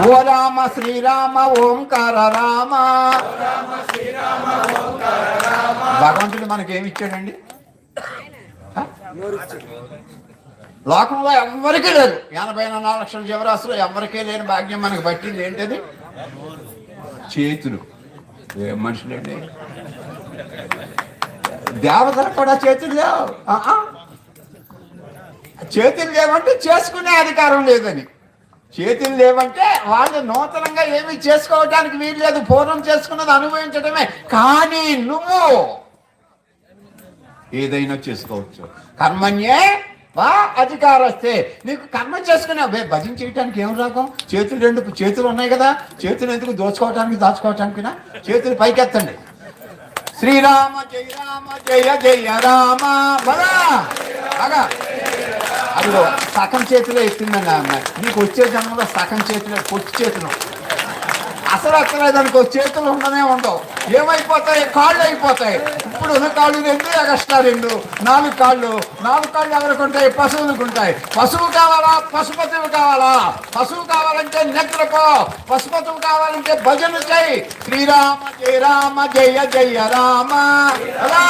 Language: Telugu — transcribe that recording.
ఓ రామ శ్రీరామ ఓంకార రామ. భగవంతుడు మనకేమిచ్చాడండి? లోకంలో ఎవరికీ లేదు. 84 లక్షల జీవరాశులు ఎవరికీ లేని భాగ్యం మనకు పట్టింది. ఏంటది? చేతులు. ఏ మనుషులండి? దేవతలకు కూడా చేతులు లేవు. చేతులు లేవంటే చేసుకునే అధికారం లేదని. చేతులు లేవంటే వాళ్ళు నూతనంగా ఏమీ చేసుకోవడానికి వీలు లేదు. పూర్వం చేసుకున్నది అనుభవించడమే. కానీ నువ్వు ఏదైనా చేసుకోవచ్చు. కర్మణ్యే వా అధికారస్తే. నీకు కర్మ చేసుకున్నావు. భజన చేయడానికి ఏం రాగం? చేతులు 2 చేతులు ఉన్నాయి కదా. చేతులు ఎందుకు దోచుకోవటానికి దాచుకోవటానికినా? చేతులు పైకెత్తండి. శ్రీరామ జయ రామ జయ జయ రామ బలా. బాగా అదిగో సగం చేతిలో ఎత్తిందండి ఆమె. నీకు వచ్చే జన్మలో సగం చేతిలో పొట్టి చేతులు అసలు ఎక్కలేదనుకో. చేతులు ఉండనే ఉండవు. ఏమైపోతాయి? కాళ్ళు అయిపోతాయి. ఇప్పుడు ఉన్న కాళ్ళు 2, ఎక్స్ట్రా 2, 4 కాళ్ళు. 4 కాళ్ళు ఎవరికి ఉంటాయి? పశువులకు ఉంటాయి. పశువు కావాలా? పశుపతివి కావాలా? పశువు కావాలంటే నిద్రపో. పశుపతువు కావాలంటే భజన చేయి. శ్రీరామ జయ రామ జయ జయ రామ అలా